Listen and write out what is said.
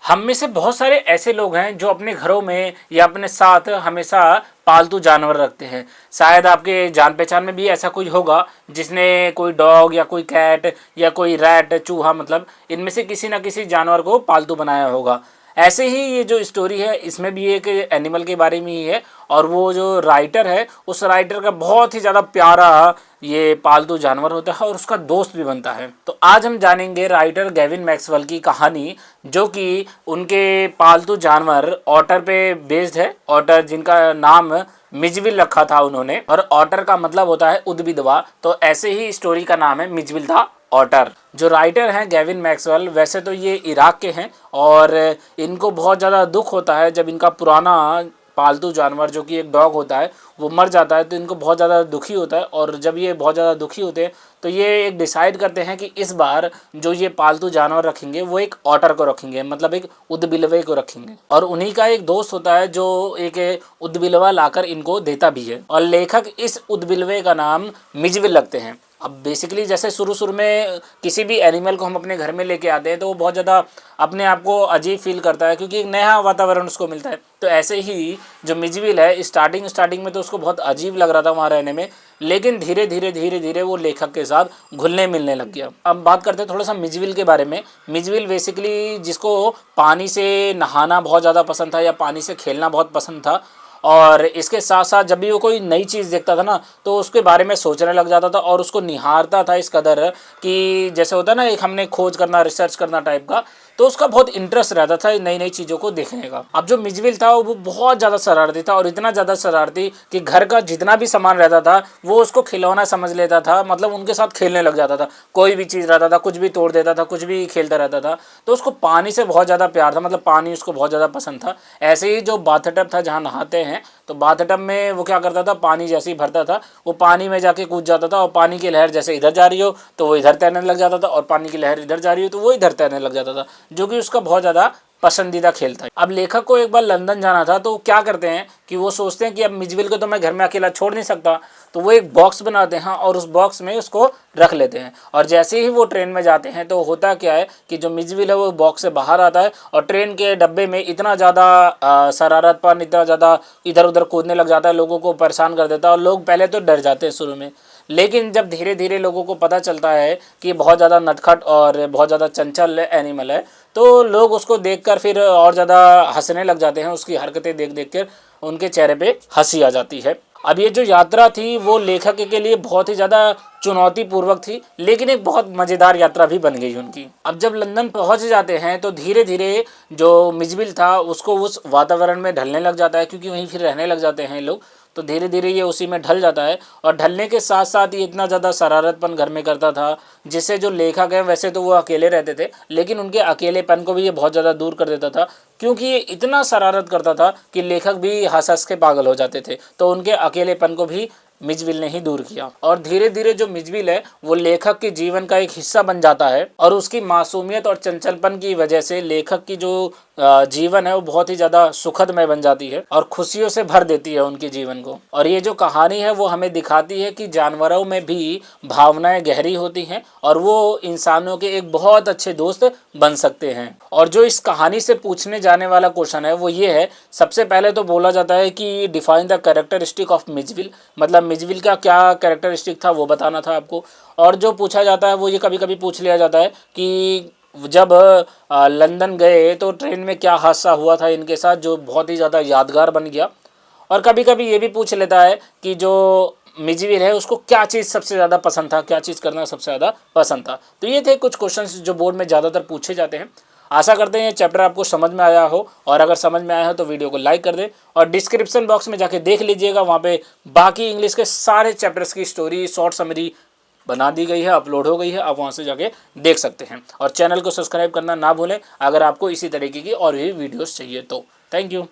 हम में से बहुत सारे ऐसे लोग हैं जो अपने घरों में या अपने साथ हमेशा पालतू जानवर रखते हैं। शायद आपके जान पहचान में भी ऐसा कोई होगा जिसने कोई डॉग या कोई कैट या कोई रैट चूहा मतलब इनमें से किसी ना किसी जानवर को पालतू बनाया होगा। ऐसे ही ये जो स्टोरी है इसमें भी एक एनिमल के बारे में ही है और वो जो राइटर है उस राइटर का बहुत ही ज़्यादा प्यारा ये पालतू जानवर होता है और उसका दोस्त भी बनता है। तो आज हम जानेंगे राइटर गेविन मैक्सवेल की कहानी जो कि उनके पालतू जानवर ऑटर पे बेस्ड है। ऑटर जिनका नाम मिजविल रखा था उन्होंने, और ऑटर का मतलब होता है उद्भिदवा। तो ऐसे ही स्टोरी का नाम है मिजविल था ऑटर। जो राइटर हैं गेविन मैक्सवेल, वैसे तो ये इराक के हैं और इनको बहुत ज़्यादा दुख होता है जब इनका पुराना पालतू जानवर जो कि एक डॉग होता है वो मर जाता है। तो इनको बहुत ज़्यादा दुखी होता है और जब ये बहुत ज़्यादा दुखी होते हैं तो ये एक डिसाइड करते हैं कि इस बार जो ये पालतू जानवर रखेंगे वो एक ऑटर को रखेंगे, मतलब एक उदबिलवे को रखेंगे। और उन्हीं का एक दोस्त होता है जो एक उदबिलवा लाकर इनको देता भी है और लेखक इस उदबिलवे का नाम मिजविल रखते हैं। अब बेसिकली जैसे शुरू में किसी भी एनिमल को हम अपने घर में लेके आते हैं तो वो बहुत ज़्यादा अपने आप को अजीब फील करता है क्योंकि एक नया वातावरण उसको मिलता है। तो ऐसे ही जो मिजविल है स्टार्टिंग में तो उसको बहुत अजीब लग रहा था वहाँ रहने में, लेकिन धीरे धीरे वो लेखक के साथ घुलने मिलने लग गया। अब बात करते हैं थोड़ा सा मिजविल के बारे में। मिजविल बेसिकली जिसको पानी से नहाना बहुत ज़्यादा पसंद था या पानी से खेलना बहुत पसंद था, और इसके साथ साथ जब भी वो कोई नई चीज़ देखता था ना तो उसके बारे में सोचने लग जाता था और उसको निहारता था इस कदर कि जैसे होता है ना एक हमने खोज करना रिसर्च करना टाइप का, तो उसका बहुत इंटरेस्ट रहता था नई नई चीज़ों को देखने का। अब जो मिजविल था वो बहुत ज़्यादा शरारती था और इतना ज़्यादा शरारती कि घर का जितना भी सामान रहता था वो उसको खिलौना समझ लेता था, मतलब उनके साथ खेलने लग जाता था। कोई भी चीज़ रहता था कुछ भी तोड़ देता था, कुछ भी खेलता रहता था। तो उसको पानी से बहुत ज़्यादा प्यार था, मतलब पानी उसको बहुत ज़्यादा पसंद था। ऐसे ही जो बाथटब था जहाँ नहाते हैं तो बाथटब में वो क्या करता था, पानी जैसे ही भरता था वो पानी में जाके कूद जाता था और पानी की लहर जैसे इधर जा रही हो तो वो इधर तैरने लग जाता था और पानी की लहर इधर जा रही हो तो वो इधर तैरने लग जाता था, जो कि उसका बहुत ज़्यादा पसंदीदा खेल था। अब लेखक को एक बार लंदन जाना था तो क्या करते हैं कि वो सोचते हैं कि अब मिजविल को तो मैं घर में अकेला छोड़ नहीं सकता, तो वो एक बॉक्स बनाते हैं और उस बॉक्स में उसको रख लेते हैं। और जैसे ही वो ट्रेन में जाते हैं तो होता क्या है कि जो मिजविल है वो बॉक्स से बाहर आता है और ट्रेन के डब्बे में इतना ज़्यादा शरारतपन, इतना ज़्यादा इधर उधर कूदने लग जाता है, लोगों को परेशान कर देता है। और लोग पहले तो डर जाते हैं शुरू में, लेकिन जब धीरे धीरे लोगों को पता चलता है कि बहुत ज़्यादा नटखट और बहुत ज़्यादा चंचल एनिमल है तो लोग उसको देखकर फिर और ज़्यादा हंसने लग जाते हैं। उसकी हरकतें देख देख कर उनके चेहरे पे हंसी आ जाती है। अब ये जो यात्रा थी वो लेखक के लिए बहुत ही ज़्यादा चुनौतीपूर्वक थी, लेकिन एक बहुत मज़ेदार यात्रा भी बन गई उनकी। अब जब लंदन पहुंच जाते हैं तो धीरे धीरे जो मिजविल था उसको उस वातावरण में ढलने लग जाता है क्योंकि वहीं फिर रहने लग जाते हैं लोग। तो धीरे धीरे ये उसी में ढल जाता है और ढलने के साथ साथ ये इतना ज़्यादा शरारतपन घर में करता था जिससे जो लेखक हैं वैसे तो वो अकेले रहते थे लेकिन उनके अकेलेपन को भी ये बहुत ज़्यादा दूर कर देता था, क्योंकि ये इतना शरारत करता था कि लेखक भी हंस हंस के पागल हो जाते थे। तो उनके अकेलेपन को भी मिजविल ने ही दूर किया और धीरे धीरे जो मिजविल है वो लेखक के जीवन का एक हिस्सा बन जाता है और उसकी मासूमियत और चंचलपन की वजह से लेखक की जो जीवन है वो बहुत ही ज़्यादा सुखदमय बन जाती है और खुशियों से भर देती है उनके जीवन को। और ये जो कहानी है वो हमें दिखाती है कि जानवरों में भी भावनाएं गहरी होती हैं और वो इंसानों के एक बहुत अच्छे दोस्त बन सकते हैं। और जो इस कहानी से पूछने जाने वाला क्वेश्चन है वो ये है, सबसे पहले तो बोला जाता है कि डिफाइन द कैरेक्टरिस्टिक ऑफ मिजविल, मतलब मिजविल का क्या कैरेक्टरिस्टिक था वो बताना था आपको। और जो पूछा जाता है वो ये कभी कभी पूछ लिया जाता है कि जब लंदन गए तो ट्रेन में क्या हादसा हुआ था इनके साथ जो बहुत ही ज़्यादा यादगार बन गया। और कभी कभी ये भी पूछ लेता है कि जो मिजविल है उसको क्या चीज़ सबसे ज़्यादा पसंद था, क्या चीज़ करना सबसे ज़्यादा पसंद था। तो ये थे कुछ क्वेश्चंस जो बोर्ड में ज़्यादातर पूछे जाते हैं। आशा करते हैं ये चैप्टर आपको समझ में आया हो, और अगर समझ में आया हो तो वीडियो को लाइक कर दें और डिस्क्रिप्शन बॉक्स में जाके देख लीजिएगा, वहाँ पे बाकी इंग्लिश के सारे चैप्टर्स की स्टोरी शॉर्ट समरी बना दी गई है, अपलोड हो गई है, आप वहाँ से जाके देख सकते हैं। और चैनल को सब्सक्राइब करना ना भूलें अगर आपको इसी तरीके की और भी वीडियोस चाहिए तो। Thank you.